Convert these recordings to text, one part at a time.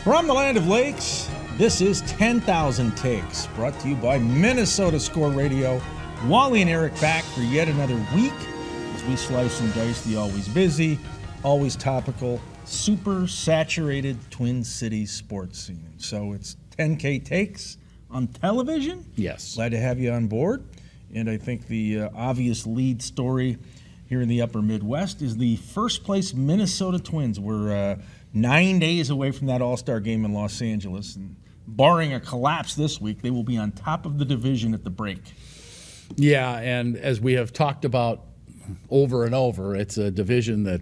From the land of lakes, this is 10,000 Takes, brought to you by Minnesota Score Radio. Wally and Eric back for yet another week as we slice and dice the always busy, always topical, super saturated Twin Cities sports scene. So it's 10K Takes on television. Yes. Glad to have you on board. And I think the obvious lead story here in the upper Midwest is the first place Minnesota Twins. We're 9 days away from that All-Star game in Los Angeles. And barring a collapse this week, they will be on top of the division at the break. Yeah, and as we have talked about over and over, it's a division that,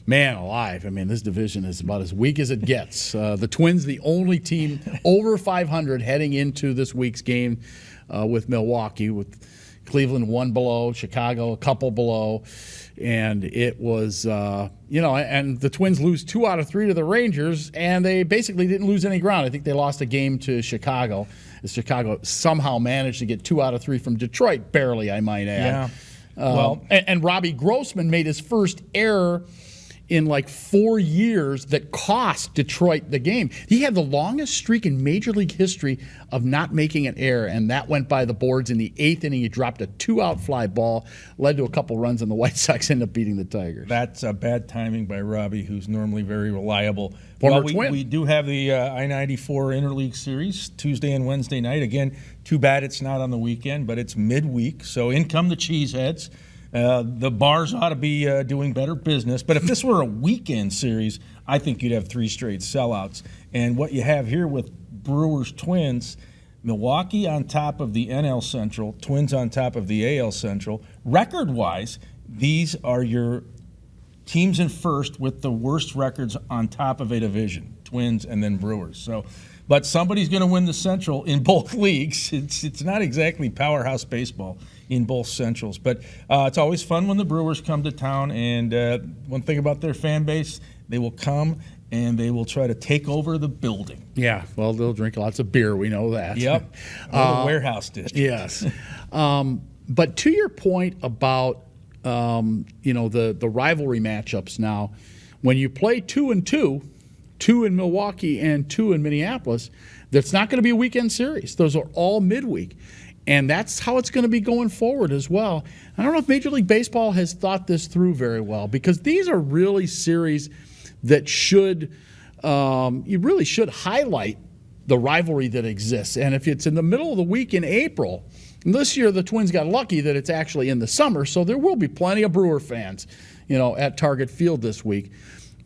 man alive, I mean, this division is about as weak as it gets. The Twins, the only team over 500 heading into this week's game with Milwaukee, with Cleveland one below, Chicago a couple below. And it was, and the Twins lose 2 out of 3 to the Rangers, and they basically didn't lose any ground. I think they lost a game to Chicago, as Chicago somehow managed to get 2 out of 3 from Detroit, barely, I might add. Yeah. And Robbie Grossman made his first error in like 4 years that cost Detroit the game. He had the longest streak in Major League history of not making an error, and that went by the boards in the 8th inning. He dropped a 2-out fly ball, led to a couple runs, and the White Sox ended up beating the Tigers. That's bad timing by Robbie, who's normally very reliable. Former Twin. We do have the I-94 Interleague Series Tuesday and Wednesday night. Again, too bad it's not on the weekend, but it's midweek, so in come the Cheeseheads. The bars ought to be doing better business. But if this were a weekend series, I think you'd have 3 straight sellouts. And what you have here with Brewers Twins, Milwaukee on top of the NL Central, Twins on top of the AL Central. Record-wise, these are your teams in first with the worst records on top of a division, Twins and then Brewers. But somebody's going to win the Central in both leagues. It's not exactly powerhouse baseball in both Centrals. But it's always fun when the Brewers come to town. And one thing about their fan base, they will come and they will try to take over the building. Yeah, well, they'll drink lots of beer. We know that. Yep. The warehouse district. Yes. But to your point about the rivalry matchups now, when you play 2 and 2, 2 in Milwaukee and 2 in Minneapolis, that's not going to be a weekend series. Those are all midweek. And that's how it's going to be going forward as well. I don't know if Major League Baseball has thought this through very well, because these are really series that you really should highlight the rivalry that exists. And if it's in the middle of the week in April, and this year the Twins got lucky that it's actually in the summer, so there will be plenty of Brewer fans, at Target Field this week.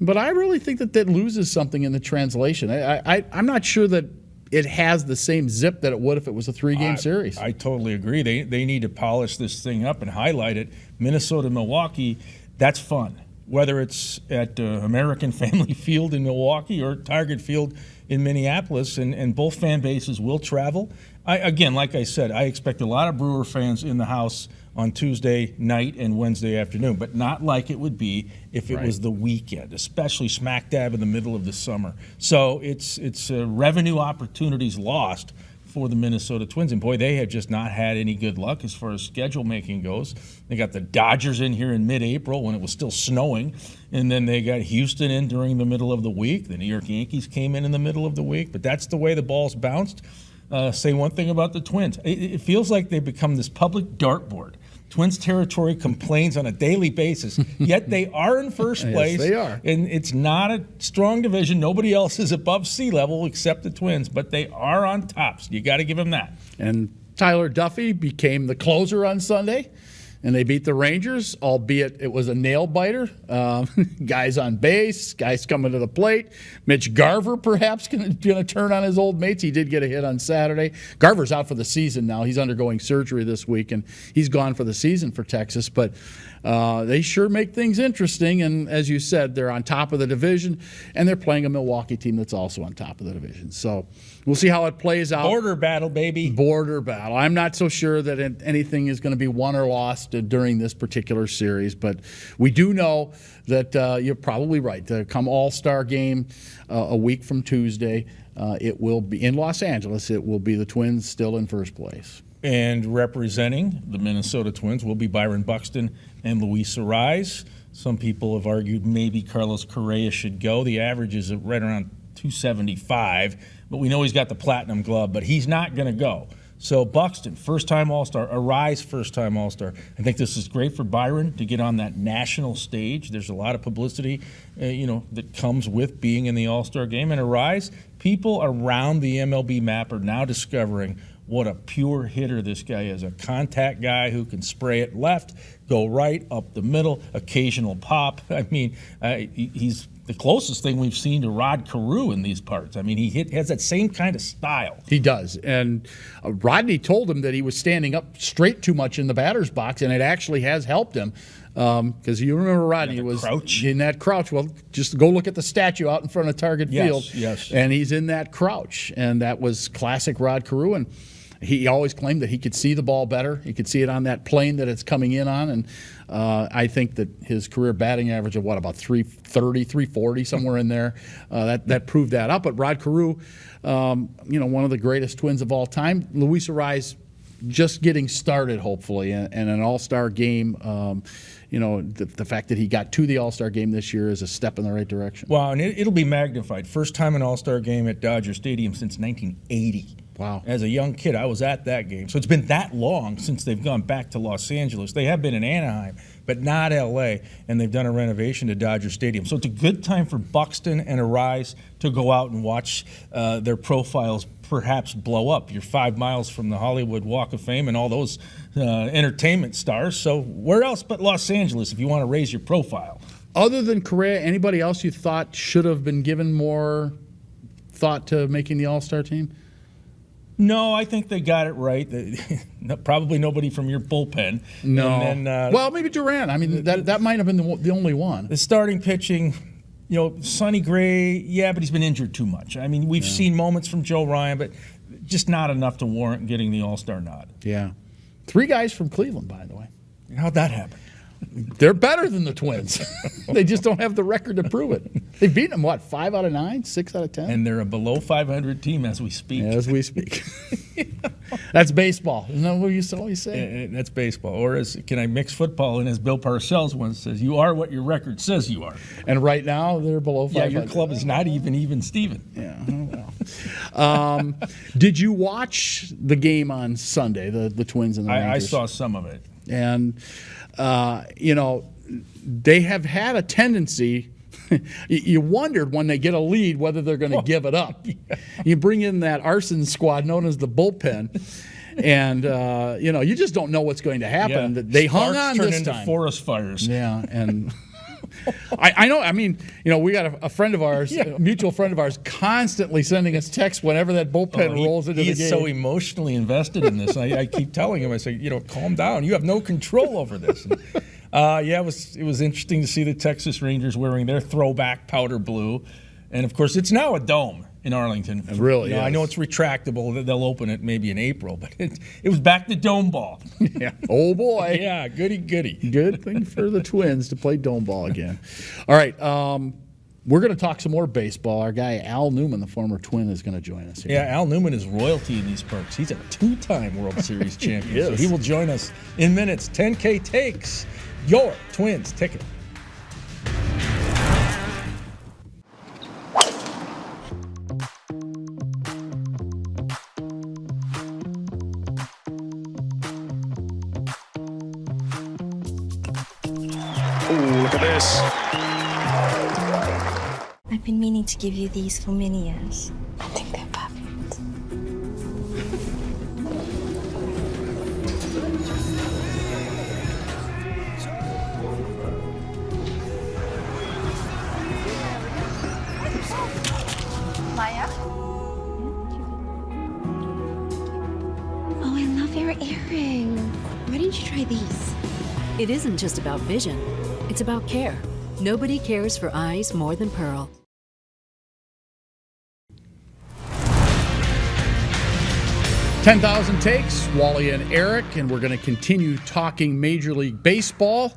But I really think that loses something in the translation. I'm not sure that it has the same zip that it would if it was a 3-game series. I totally agree. They need to polish this thing up and highlight it. Minnesota, Milwaukee, that's fun. Whether it's at American Family Field in Milwaukee or Target Field in Minneapolis, and both fan bases will travel. Again, like I said, I expect a lot of Brewer fans in the house on Tuesday night and Wednesday afternoon, but not like it would be if it was the weekend, especially smack dab in the middle of the summer. So it's revenue opportunities lost for the Minnesota Twins. And boy, they have just not had any good luck as far as schedule making goes. They got the Dodgers in here in mid-April when it was still snowing, and then they got Houston in during the middle of the week. The New York Yankees came in the middle of the week, but that's the way the ball's bounced. Say one thing about the Twins. It feels like they've become this public dartboard. Twins territory complains on a daily basis, yet they are in first place. Yes, they are. And it's not a strong division. Nobody else is above sea level except the Twins, but they are on top. So you got to give them that. And Tyler Duffy became the closer on Sunday, and they beat the Rangers, albeit it was a nail-biter. Guys on base, guys coming to the plate. Mitch Garver perhaps going to turn on his old mates. He did get a hit on Saturday. Garver's out for the season now. He's undergoing surgery this week, and he's gone for the season for Texas. But they sure make things interesting, and as you said, they're on top of the division, and they're playing a Milwaukee team that's also on top of the division. So we'll see how it plays out. Border battle, baby. Border battle. I'm not so sure that anything is going to be won or lost during this particular series, but we do know that you're probably right. Come All-Star game a week from Tuesday, it will be in Los Angeles. It will be the Twins still in first place. And representing the Minnesota Twins will be Byron Buxton and Luis Arraez. Some people have argued maybe Carlos Correa should go. The average is right around 275, but we know he's got the platinum glove, but he's not going to go. So Buxton, first-time All-Star, Arise first-time All-Star. I think this is great for Byron to get on that national stage. There's a lot of publicity, that comes with being in the All-Star game. And Arise, people around the MLB map are now discovering what a pure hitter this guy is. A contact guy who can spray it left, go right, up the middle, occasional pop. I mean, he's the closest thing we've seen to Rod Carew in these parts. I mean, has that same kind of style. He does. And Rodney told him that he was standing up straight too much in the batter's box, and it actually has helped him. Because you remember Rodney was crouch. In that crouch. Well, just go look at the statue out in front of Target Field. Yes. And he's in that crouch. And that was classic Rod Carew. And he always claimed that he could see the ball better. He could see it on that plane that it's coming in on. And I think that his career batting average of, about 330, 340, somewhere in there, that proved that up. But Rod Carew, one of the greatest Twins of all time. Luis Arise just getting started, hopefully, and an all-star game. The fact that he got to the all-star game this year is a step in the right direction. Wow, and it'll be magnified. First time an all-star game at Dodger Stadium since 1980. Wow. As a young kid, I was at that game. So it's been that long since they've gone back to Los Angeles. They have been in Anaheim, but not L.A., and they've done a renovation to Dodger Stadium. So it's a good time for Buxton and Arise to go out and watch their profiles perhaps blow up. You're 5 miles from the Hollywood Walk of Fame and all those entertainment stars. So where else but Los Angeles if you want to raise your profile? Other than Correa, anybody else you thought should have been given more thought to making the All-Star team? No, I think they got it right. Probably nobody from your bullpen. No. And then, well, maybe Duran. I mean, that might have been the only one. The starting pitching, Sonny Gray, yeah, but he's been injured too much. I mean, we've seen moments from Joe Ryan, but just not enough to warrant getting the All-Star nod. Yeah. 3 guys from Cleveland, by the way. How'd that happen? They're better than the Twins. They just don't have the record to prove it. They've beaten them, 5 out of 9, 6 out of 10? And they're a below 500 team as we speak. As we speak. That's baseball. Isn't that what you always say? That's baseball. Or can I mix football in, as Bill Parcells once says, you are what your record says you are. And right now, they're below 500. Yeah, your club is not even Steven. Yeah, well. Did you watch the game on Sunday, the Twins and the Rangers? I saw some of it. And, they have had a tendency, you wondered when they get a lead whether they're going to give it up. Yeah. You bring in that arson squad known as the bullpen, and, you just don't know what's going to happen. Yeah. They hung on turn this into time. Forest fires. Yeah, and... I know. I mean, we got a friend of ours, a mutual friend of ours, constantly sending us texts whenever that bullpen rolls into the game. He is so emotionally invested in this. I keep telling him, I say, calm down. You have no control over this. And, it was interesting to see the Texas Rangers wearing their throwback powder blue, and of course, it's now a dome in Arlington. It really is. I know it's retractable. They'll open it maybe in April, but it was back to dome ball. Yeah. Oh, boy. Yeah, goody. Good thing for the Twins to play dome ball again. All right, we're going to talk some more baseball. Our guy Al Newman, the former Twin, is going to join us here. Yeah, Al Newman is royalty in these parts. He's a 2-time World Series champion, so he will join us in minutes. 10K takes your Twins ticket. Look at this. I've been meaning to give you these for many years. I think they're perfect. Maya? Oh, I love your earring. Why didn't you try these? It isn't just about vision, it's about care. Nobody cares for eyes more than Pearl. $10,000 takes, Wally and Eric, and we're going to continue talking Major League Baseball.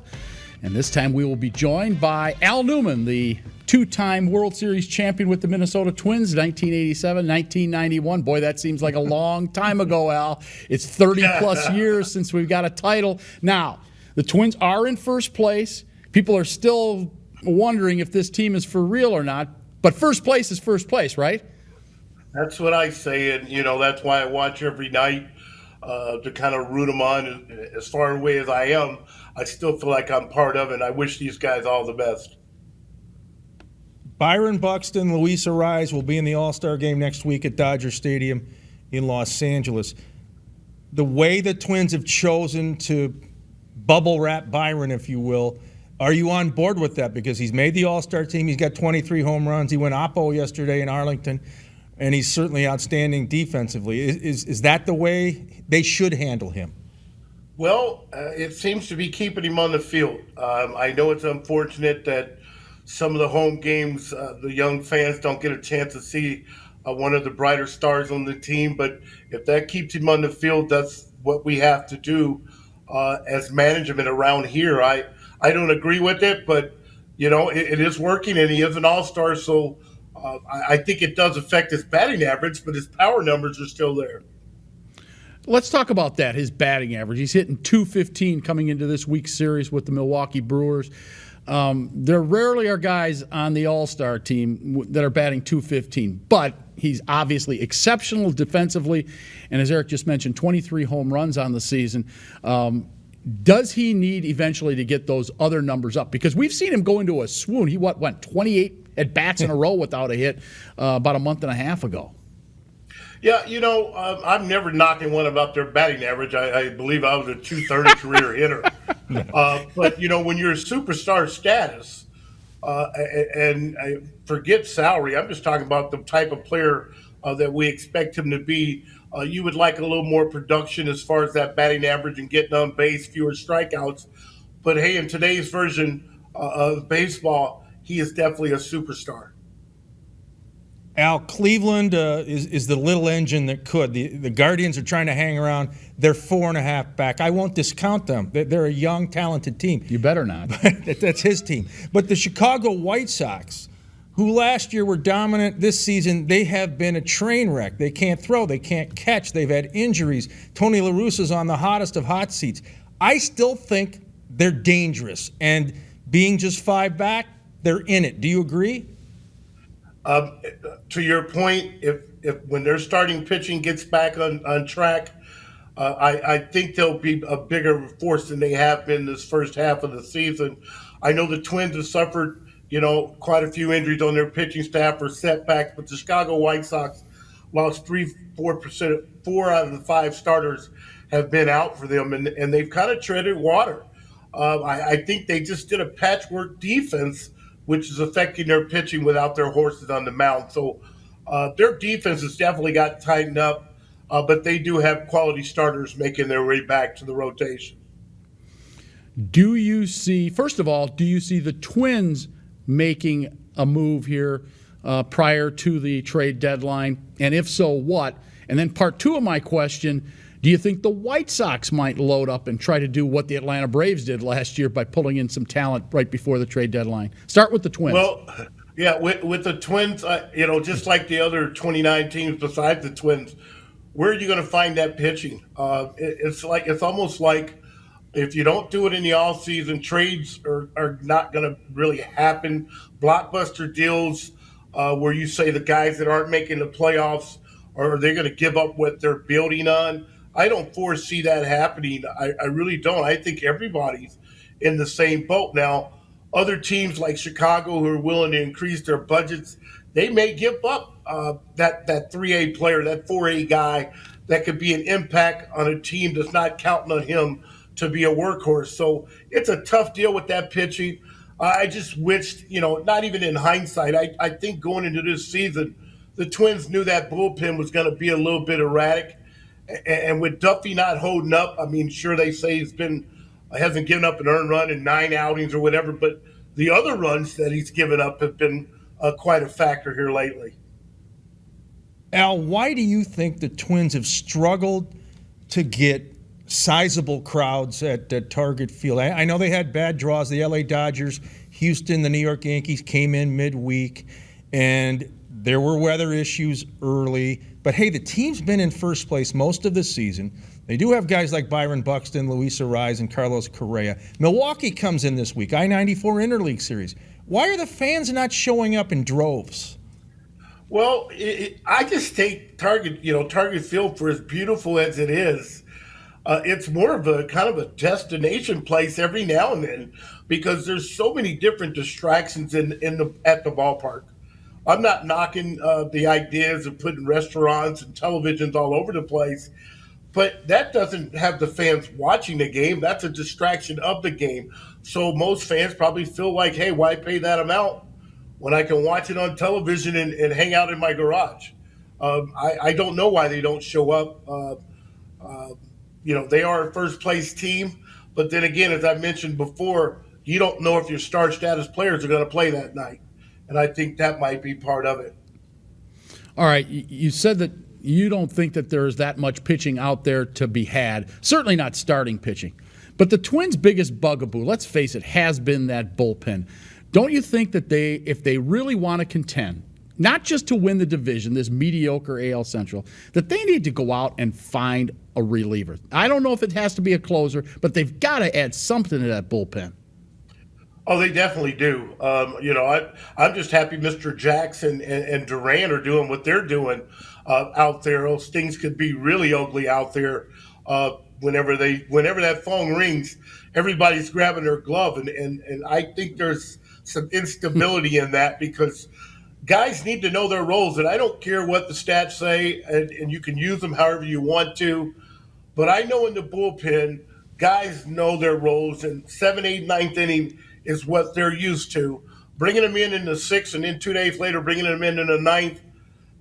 And this time we will be joined by Al Newman, the 2-time World Series champion with the Minnesota Twins, 1987, 1991. Boy, that seems like a long time ago, Al. It's 30-plus years since we've got a title. Now, the Twins are in first place. People are still wondering if this team is for real or not. But first place is first place, right? That's what I say, and that's why I watch every night to kind of root them on. As far away as I am, I still feel like I'm part of it. And I wish these guys all the best. Byron Buxton, Luis Ariz will be in the All-Star game next week at Dodger Stadium in Los Angeles. The way the Twins have chosen to bubble wrap Byron, if you will, are you on board with that? Because he's made the All-Star team. He's got 23 home runs. He went oppo yesterday in Arlington, and he's certainly outstanding defensively. Is that the way they should handle him? Well, it seems to be keeping him on the field. I know it's unfortunate that some of the home games, the young fans don't get a chance to see one of the brighter stars on the team. But if that keeps him on the field, that's what we have to do as management around here. I don't agree with it, but it is working, and he is an all-star. So I think it does affect his batting average, but his power numbers are still there. Let's talk about that, his batting average. He's hitting .215 coming into this week's series with the Milwaukee Brewers. There rarely are guys on the All-Star team that are batting .215, but he's obviously exceptional defensively, and as Eric just mentioned, 23 home runs on the season. Does he need eventually to get those other numbers up? Because we've seen him go into a swoon. He went 28 at-bats in a row without a hit about a month and a half ago. Yeah, I'm never knocking one about their batting average. I believe I was a .230 career hitter. But, when you're a superstar status, and I forget salary, I'm just talking about the type of player that we expect him to be, you would like a little more production as far as that batting average and getting on base, fewer strikeouts. But, hey, in today's version of baseball, he is definitely a superstar. Al, Cleveland is the little engine that could. The Guardians are trying to hang around. They're 4.5 back. I won't discount them. They're a young, talented team. You better not. That's his team. But the Chicago White Sox, who last year were dominant, this season they have been a train wreck. They can't throw. They can't catch. They've had injuries. Tony La Russa's on the hottest of hot seats. I still think they're dangerous. And being just 5 back, they're in it. Do you agree? To your point, if when their starting pitching gets back on track, I think they'll be a bigger force than they have been this first half of the season. I know the Twins have suffered, quite a few injuries on their pitching staff or setbacks, but the Chicago White Sox lost 4% 4 out of the 5 starters have been out for them, and they've kind of treaded water. I think they just did a patchwork defense, which is affecting their pitching without their horses on the mound. So their defense has definitely got tightened up, but they do have quality starters making their way back to the rotation. First of all, do you see the Twins making a move here prior to the trade deadline? And if so, what? And then part 2 of my question, do you think the White Sox might load up and try to do what the Atlanta Braves did last year by pulling in some talent right before the trade deadline? Start with the Twins. Well, yeah, with the Twins, just like the other 29 teams besides the Twins, where are you going to find that pitching? It's almost like if you don't do it in the offseason, trades are not going to really happen. Blockbuster deals where you say the guys that aren't making the playoffs, are they going to give up what they're building on? I don't foresee that happening. I really don't. I think everybody's in the same boat. Now, other teams like Chicago who are willing to increase their budgets, they may give up that 3A player, that 4A guy that could be an impact on a team that's not counting on him to be a workhorse. So it's a tough deal with that pitching. I just wished, not even in hindsight, I think going into this season, the Twins knew that bullpen was going to be a little bit erratic. And with Duffy not holding up, sure they say hasn't given up an earned run in 9 outings or whatever, but the other runs that he's given up have been quite a factor here lately. Al, why do you think the Twins have struggled to get sizable crowds at Target Field? I know they had bad draws. The LA Dodgers, Houston, the New York Yankees came in midweek, and there were weather issues early. But, hey, the team's been in first place most of the season. They do have guys like Byron Buxton, Luis Ariz, and Carlos Correa. Milwaukee comes in this week, I-94 Interleague Series. Why are the fans not showing up in droves? Well, I just take Target Field, for as beautiful as it is. It's more of a kind of a destination place every now and then because there's so many different distractions in the at the ballpark. I'm not knocking the ideas of putting restaurants and televisions all over the place, but that doesn't have the fans watching the game. That's a distraction of the game. So most fans probably feel like, hey, why pay that amount when I can watch it on television and hang out in my garage? I don't know why they don't show up. They are a first place team, but then again, as I mentioned before, you don't know if your star status players are going to play that night. And I think that might be part of it. All right, you said that you don't think that there's that much pitching out there to be had, certainly not starting pitching. But the Twins' biggest bugaboo, let's face it, has been that bullpen. Don't you think that if they really want to contend, not just to win the division, this mediocre AL Central, that they need to go out and find a reliever? I don't know if it has to be a closer, but they've got to add something to that bullpen. Oh, they definitely do. I'm just happy Mr. Jackson and Durant are doing what they're doing out there. Those things could be really ugly out there. Whenever that phone rings, everybody's grabbing their glove, and I think there's some instability in that because guys need to know their roles, and I don't care what the stats say, and you can use them however you want to, but I know in the bullpen, guys know their roles, and 7th, 8th, 9th inning is what they're used to. Bringing them in the 6th, and then 2 days later bringing them in the 9th,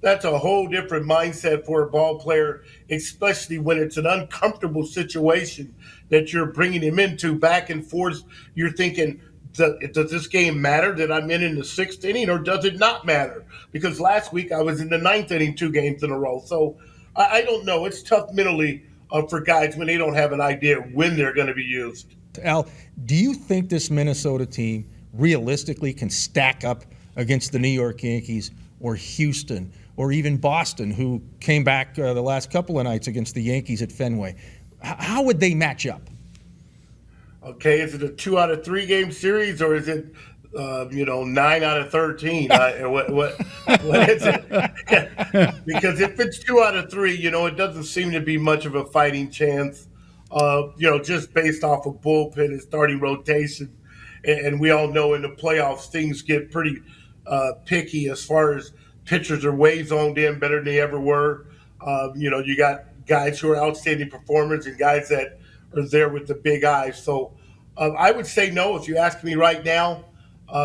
that's a whole different mindset for a ball player, especially when it's an uncomfortable situation that you're bringing him into back and forth. You're thinking, does this game matter that I'm in the 6th inning, or does it not matter? Because last week I was in the 9th inning 2 games in a row. So I don't know. It's tough mentally for guys when they don't have an idea when they're going to be used. Al, do you think this Minnesota team realistically can stack up against the New York Yankees or Houston or even Boston, who came back the last couple of nights against the Yankees at Fenway? How would they match up? Okay, is it a 2 out of 3 game series, or is it 9 out of 13? What is it? Because if it's 2 out of 3, it doesn't seem to be much of a fighting chance. Just based off of bullpen and starting rotation, and we all know in the playoffs things get pretty picky as far as pitchers are way zoned in better than they ever were. You got guys who are outstanding performers and guys that are there with the big eyes. So I would say no if you ask me right now.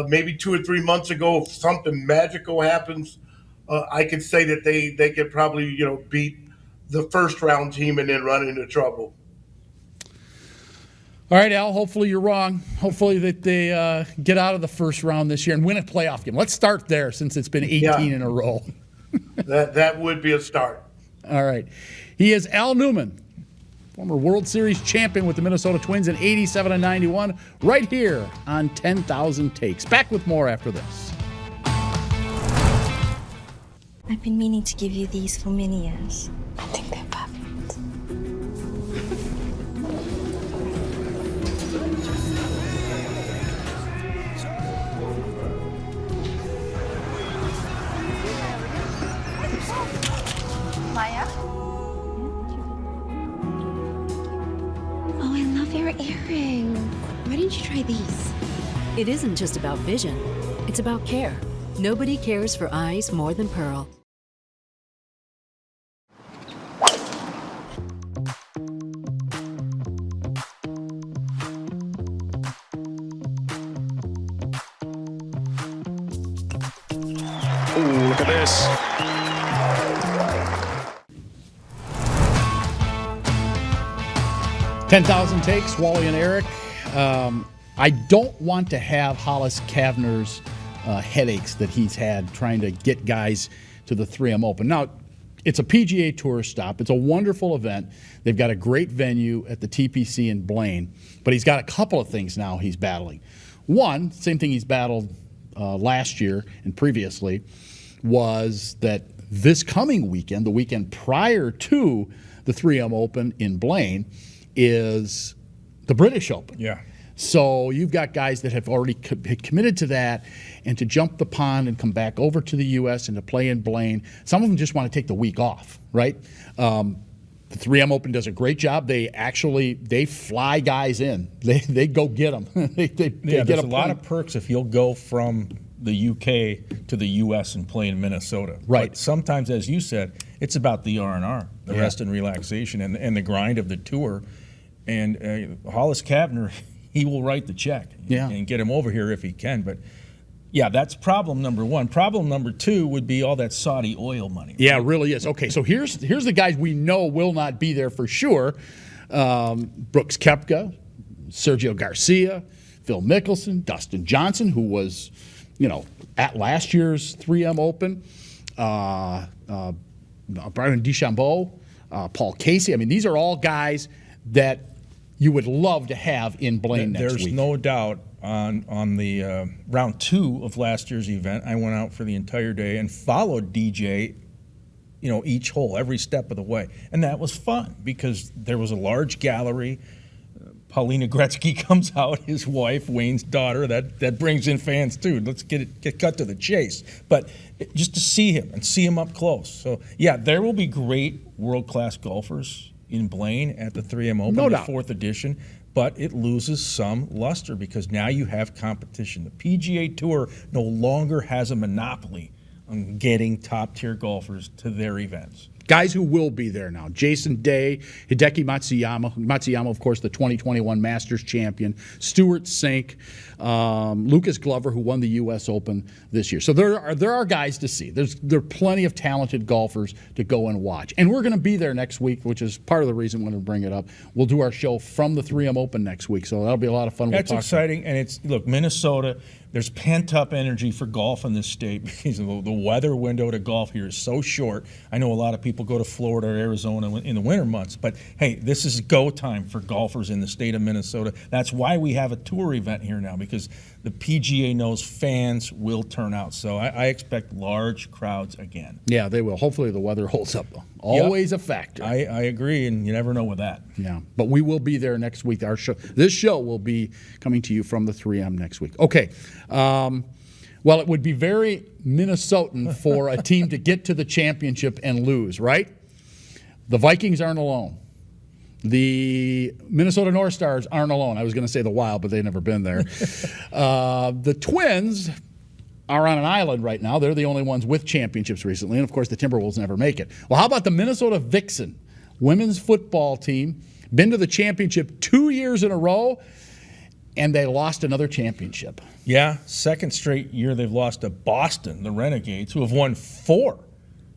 Maybe 2 or 3 months ago, if something magical happens, I could say that they could probably beat the first round team and then run into trouble. All right, Al, hopefully you're wrong. Hopefully that they get out of the first round this year and win a playoff game. Let's start there since it's been 18 in a row. That would be a start. All right. He is Al Newman, former World Series champion with the Minnesota Twins in 87 and 91, right here on 10,000 Takes. Back with more after this. I've been meaning to give you these for many years. I think they're perfect. Maya? Oh, I love your earring. Why didn't you try these? It isn't just about vision, it's about care. Nobody cares for eyes more than Pearl. Ooh, look at this. Ten 10,000 Takes, Wally and Eric. I don't want to have Hollis Kavner's headaches that he's had trying to get guys to the 3M Open. Now, it's a PGA Tour stop. It's a wonderful event. They've got a great venue at the TPC in Blaine, but he's got a couple of things now he's battling. One, same thing he's battled last year and previously, was that this coming weekend, the weekend prior to the 3M Open in Blaine, is the British Open. Yeah. So you've got guys that have already committed to that, and to jump the pond and come back over to the U.S. and to play in Blaine. Some of them just want to take the week off, right? The 3M Open does a great job. They fly guys in. They go get them. they get there's a lot of perks if you'll go from the UK to the US and play in Minnesota. Right. But sometimes, as you said, it's about the R&R, the rest and relaxation, and the grind of the tour. And Hollis Kavner, he will write the check and get him over here if he can. But yeah, that's problem number one. Problem number two would be all that Saudi oil money. Right? Yeah, it really is. Okay, so here's the guys we know will not be there for sure. Brooks Koepka, Sergio Garcia, Phil Mickelson, Dustin Johnson, who was, at last year's 3M Open, Brian DeChambeau, Paul Casey. I mean, these are all guys that you would love to have in Blaine next week. There's no doubt on the round 2 of last year's event, I went out for the entire day and followed DJ, each hole, every step of the way. And that was fun because there was a large gallery. Paulina Gretzky comes out, his wife, Wayne's daughter. That brings in fans too. Let's get cut to the chase. But just to see him and see him up close. So yeah, there will be great world-class golfers in Blaine at the 3M Open, No the doubt. 4th edition. But it loses some luster because now you have competition. The PGA Tour no longer has a monopoly on getting top-tier golfers to their events. Guys who will be there now: Jason Day, Hideki Matsuyama, of course, the 2021 Masters champion, Stuart Sink, Lucas Glover, who won the U.S. Open this year. So there are guys to see. There are plenty of talented golfers to go and watch. And we're going to be there next week, which is part of the reason I'm going to bring it up. We'll do our show from the 3M Open next week, so that'll be a lot of fun. That's exciting, and look, Minnesota, there's pent-up energy for golf in this state because the weather window to golf here is so short. I know a lot of people go to Florida or Arizona in the winter months, but hey, this is go time for golfers in the state of Minnesota. That's why we have a tour event here now, because the PGA knows fans will turn out. So I expect large crowds again. Yeah, they will. Hopefully the weather holds up. Always a factor. I agree, and you never know with that. Yeah, but we will be there next week. This show will be coming to you from the 3M next week. Okay. Well, it would be very Minnesotan for a team to get to the championship and lose, right? The Vikings aren't alone. The Minnesota North Stars aren't alone. I was going to say the Wild, but they've never been there. The Twins are on an island right now. They're the only ones with championships recently. And, of course, the Timberwolves never make it. Well, how about the Minnesota Vixen women's football team? Been to the championship 2 years in a row, and they lost another championship. Yeah, second straight year they've lost to Boston, the Renegades, who have won 4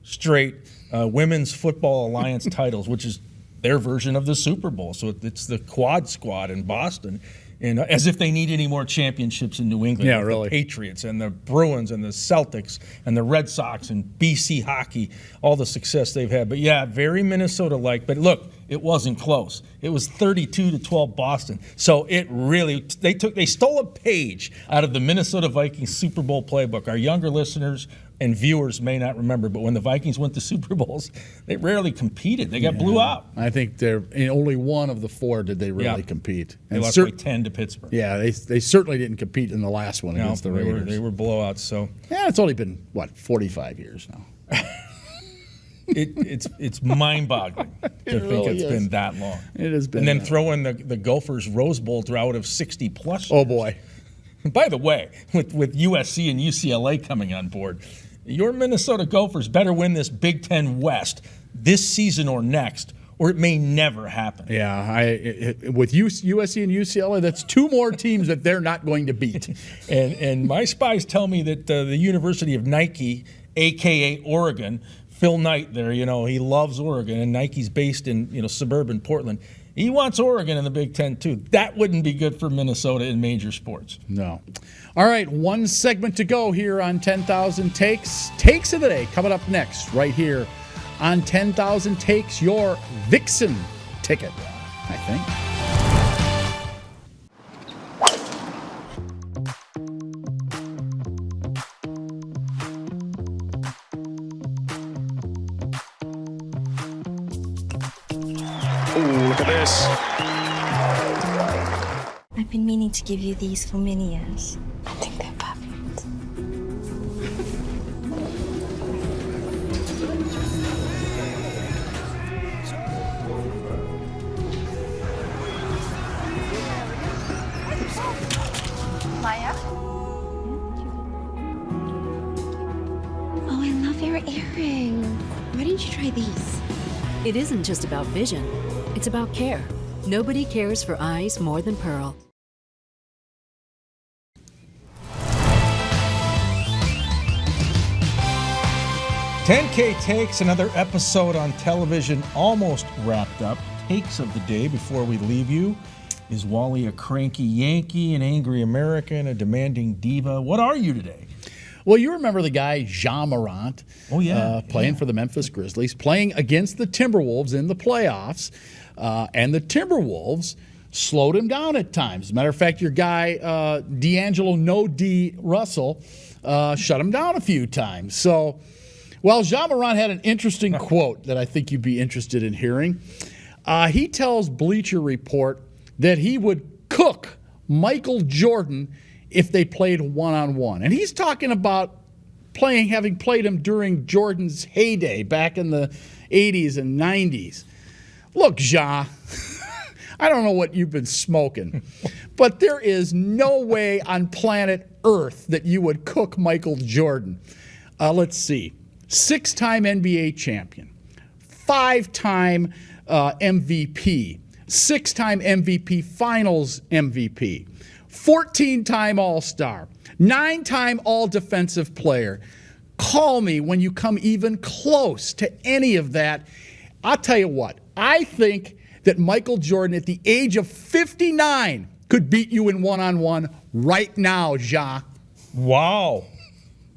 straight Women's Football Alliance titles, which is their version of the Super Bowl. So it's the quad squad in Boston. And as if they need any more championships in New England. Yeah, with really. The Patriots and the Bruins and the Celtics and the Red Sox and BC hockey, all the success they've had. But yeah, very Minnesota-like. But look, it wasn't close. It was 32-12 Boston. So it really, they stole a page out of the Minnesota Vikings Super Bowl playbook. Our younger listeners and viewers may not remember, but when the Vikings went to Super Bowls, they rarely competed. They got blew out. I think they're in only one of the 4 did they really compete. They And lost like 10 to Pittsburgh. Yeah, they certainly didn't compete in the last one against the Raiders. They were blowouts. So yeah, it's only been 45 years now. it's mind-boggling to think really it's is. been that long. It has been. And then throw in the Gophers Rose Bowl drought of 60-plus. Oh boy. By the way, with USC and UCLA coming on board, your Minnesota Gophers better win this Big Ten West this season or next, or it may never happen. Yeah, with USC and UCLA, that's 2 more teams that they're not going to beat. And my spies tell me that the University of Nike, a.k.a. Oregon, Phil Knight there, he loves Oregon, and Nike's based in suburban Portland. He wants Oregon in the Big Ten, too. That wouldn't be good for Minnesota in major sports. No. All right, one segment to go here on 10,000 Takes. Takes of the day coming up next, right here on 10,000 Takes, your Vixen ticket, I think. Ooh, look at this. I've I've been meaning to give you these for many years. I think they're perfect. Maya? Oh, I love your earring. Why didn't you try these? It isn't just about vision, it's about care. Nobody cares for eyes more than Pearl. "10K Takes," another episode on television almost wrapped up. Takes of the day before we leave you. Is Wally a cranky Yankee, an angry American, a demanding diva? What are you today? Well, you remember the guy, Ja Morant, playing yeah. for the Memphis Grizzlies, playing against the Timberwolves in the playoffs, and the Timberwolves slowed him down at times. As a matter of fact, your guy, D'Angelo No D Russell, shut him down a few times. So, well, Ja Morant had an interesting quote that I think you'd be interested in hearing. He tells Bleacher Report that he would cook Michael Jordan if they played one-on-one. And he's talking about having played him during Jordan's heyday back in the 80s and 90s. Look, Ja, I don't know what you've been smoking, but there is no way on planet Earth that you would cook Michael Jordan. Let's see. 6-time NBA champion, 5-time MVP, 6-time MVP Finals MVP, 14-time All-Star, 9-time All-Defensive Player. Call me when you come even close to any of that. I'll tell you what, I think that Michael Jordan at the age of 59 could beat you in one-on-one right now, Ja. Wow.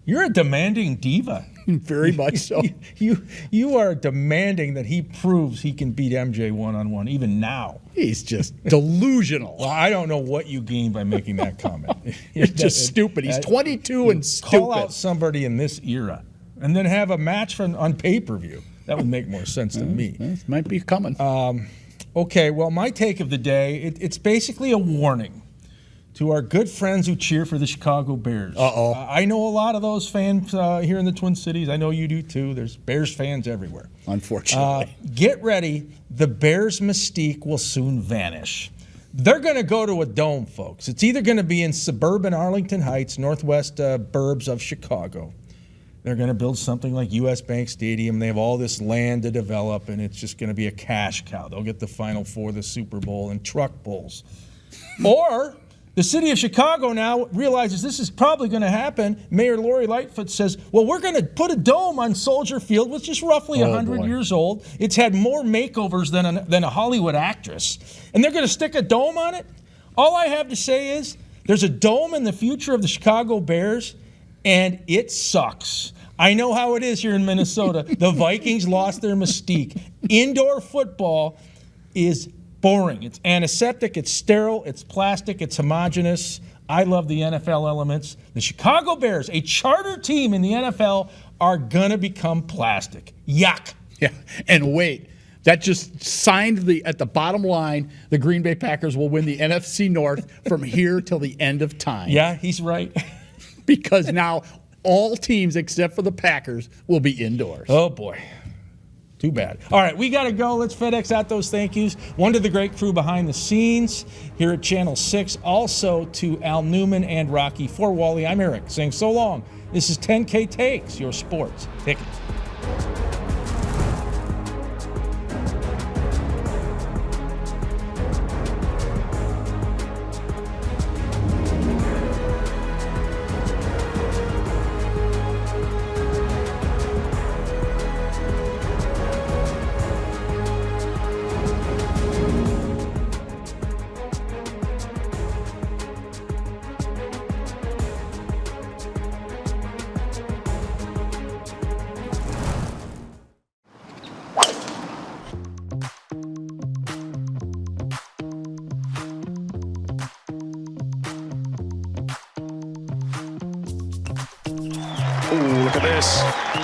You're a demanding diva. Very much so. You are demanding that he proves he can beat MJ one-on-one even now. He's just delusional. Well, I don't know what you gain by making that comment. You're just stupid. He's 22 and stupid. Call out somebody in this era and then have a match on pay-per-view. That would make more sense to me. This might be coming. Okay, well, my take of the day, it's basically a warning to our good friends who cheer for the Chicago Bears. I know a lot of those fans here in the Twin Cities. I know you do too. There's Bears fans everywhere. Unfortunately. Get ready. The Bears' mystique will soon vanish. They're going to go to a dome, folks. It's either going to be in suburban Arlington Heights, northwest burbs of Chicago. They're going to build something like U.S. Bank Stadium. They have all this land to develop, and it's just going to be a cash cow. They'll get the Final Four, the Super Bowl, and truck bulls. Or the city of Chicago now realizes this is probably going to happen. Mayor Lori Lightfoot says, well, we're going to put a dome on Soldier Field, which is roughly 100 years old. It's had more makeovers than a Hollywood actress. And they're going to stick a dome on it? All I have to say is there's a dome in the future of the Chicago Bears, and it sucks. I know how it is here in Minnesota. The Vikings lost their mystique. Indoor football is boring. It's antiseptic, it's sterile, it's plastic, it's homogeneous. I love the NFL elements. The Chicago Bears, a charter team in the NFL, are going to become plastic. Yuck. Yeah, and wait. That just signed at the bottom line, the Green Bay Packers will win the NFC North from here till the end of time. Yeah, he's right. Because now all teams except for the Packers will be indoors. Oh, boy. Too bad. All right, we got to go. Let's FedEx out those thank yous. One to the great crew behind the scenes here at Channel 6. Also to Al Newman and Rocky. For Wally, I'm Eric saying so long. This is 10K Takes, your sports ticket. Ooh, look at this.